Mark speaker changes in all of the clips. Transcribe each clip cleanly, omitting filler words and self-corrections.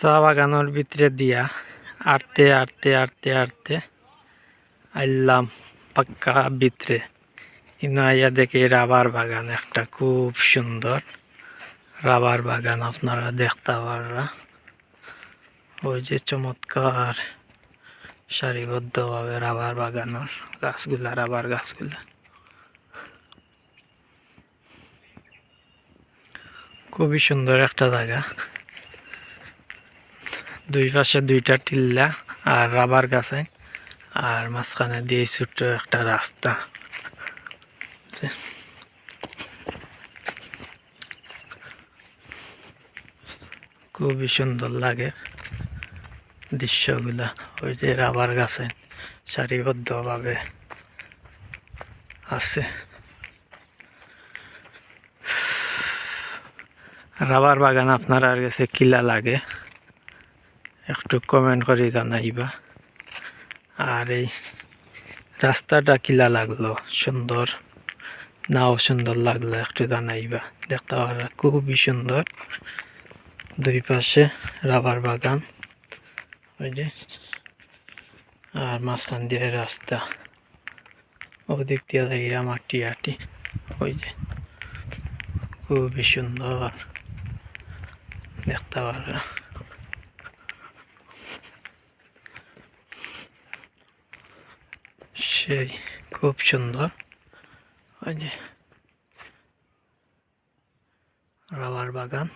Speaker 1: চা বাগানোর ভিতরে দিয়া আটতে আটতে আটতে আটতে আইলাম পাক্কা ভিতরে। ইনো আইয়া দেখি রাবার বাগান, একটা খুব সুন্দর রাবার বাগান আপনারা দেখতে পাররা। ওই যে চমৎকার সারিবদ্ধভাবে রাবার বাগানোর গাছগুলা, রাবার গাছগুলা খুবই সুন্দর একটা জায়গা। দুই পাশে দুইটা টিল্লা আর রাবার গাছ, আর মাঝখানে দিয়ে ছোট্ট একটা রাস্তা। খুবই সুন্দর লাগে দৃশ্যগুলা। ওই যে রাবার গাছে সারিবদ্ধভাবে আছে। রাবার বাগান আপনার আর কাছে কিলা লাগে একটু কমেন্ট করে জানাইবা। আর এই রাস্তাটা কিলা লাগলো, সুন্দর নাও সুন্দর লাগলো একটু জানাইবা। দেখতে পারা খুবই সুন্দর, দুই পাশে রাবার বাগান, ওই যে আর মাঝখান দিয়ে রাস্তা, ওদিক দিয়ে যাইরা মাটি আটি, ওই যে খুবই সুন্দর দেখতে পারা। সেই খুব সুন্দর, ওই যে রাবার বাগান।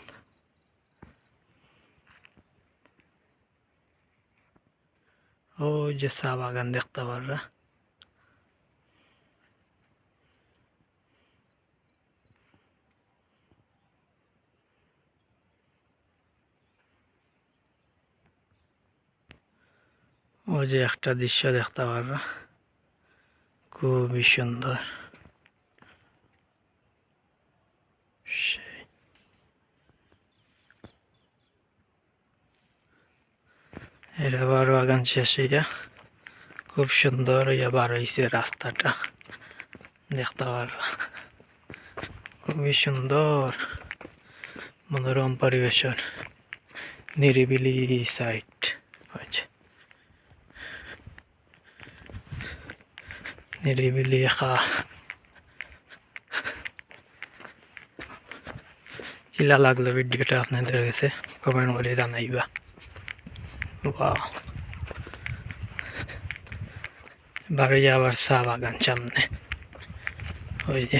Speaker 1: ওই যে চা বাগান দেখতে পাররা। ওই যে একটা দৃশ্য দেখতে পাররা, খুবই সুন্দর। এই রাবার বাগান শেষ হইয়া খুব সুন্দর হইয়া বার হইছে রাস্তাটা দেখতে পাররা। খুবই সুন্দর মনোরম পরিবেশন, নিরিবিলি সাইট, নিরিবিলি কিলা লাগলো ভিডিওটা আপনাদের কাছে কমেন্ট করে জানাইবা। বারো আবার চা বাগান সামনে, ওই যে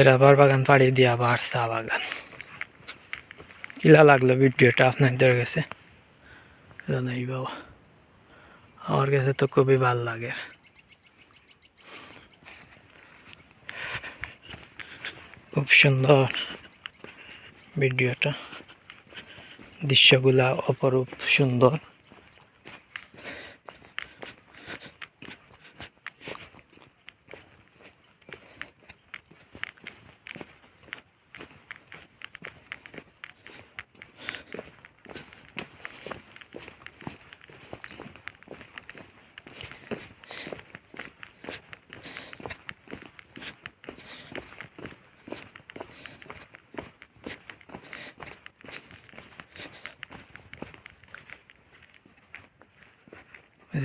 Speaker 1: রাবার বাগান পাড়ি দিয়ে আবার চা বাগান। কিলা লাগলো ভিডিওটা আপনাদের কাছে জানাই বাবা। আমার কাছে তো খুবই ভালো লাগে, খুব সুন্দর ভিডিওটা, দৃশ্যগুলা অপরূপ সুন্দর।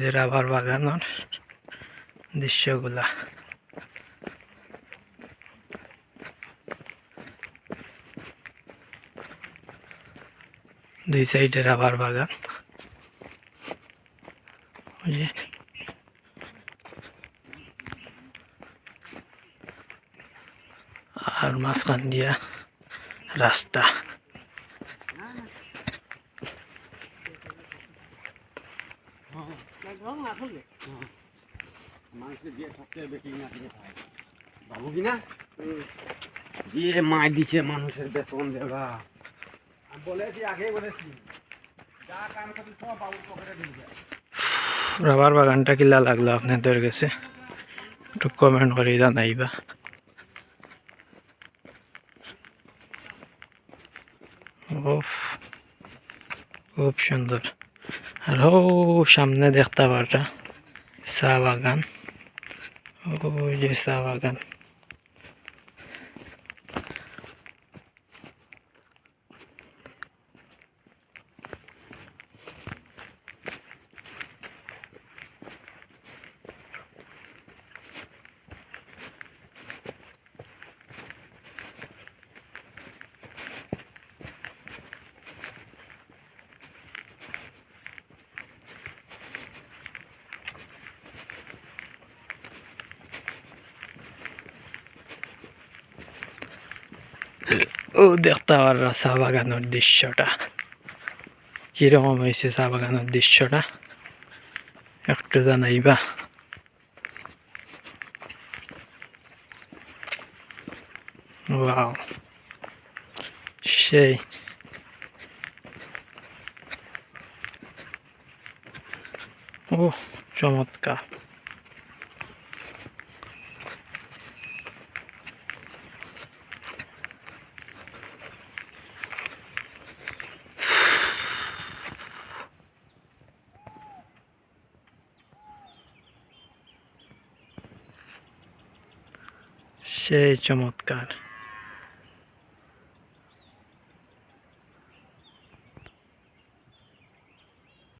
Speaker 1: যে রাবার বাগানোর দৃশ্যগুলা, দুই সাইডে রাবার বাগান, ওই যে আর মাঝখান দিয়া রাস্তা।
Speaker 2: মায় দিছে মানুষের বেতন দেওয়া বলেছি, আগে বলেছি যা কাম করবি সব বাবুর পকেটে ঢুকবে।
Speaker 1: রাবার বাগানটা কিলা লাগলো আপনাদের কাছে একটু কমেন্ট করে জানাইবা। উফ, খুব সুন্দর। আর ও সামনে দেখতে পারটা চা বাগান, ওই যে চা বাগান। ও দেখতে পাররা চা বাগানের দৃশ্যটা কিরকম হয়েছে, চা বাগানের দৃশ্যটা একটু জানাইবা। ওয়াও, সেই ও চমৎকার। সেই চমৎকার।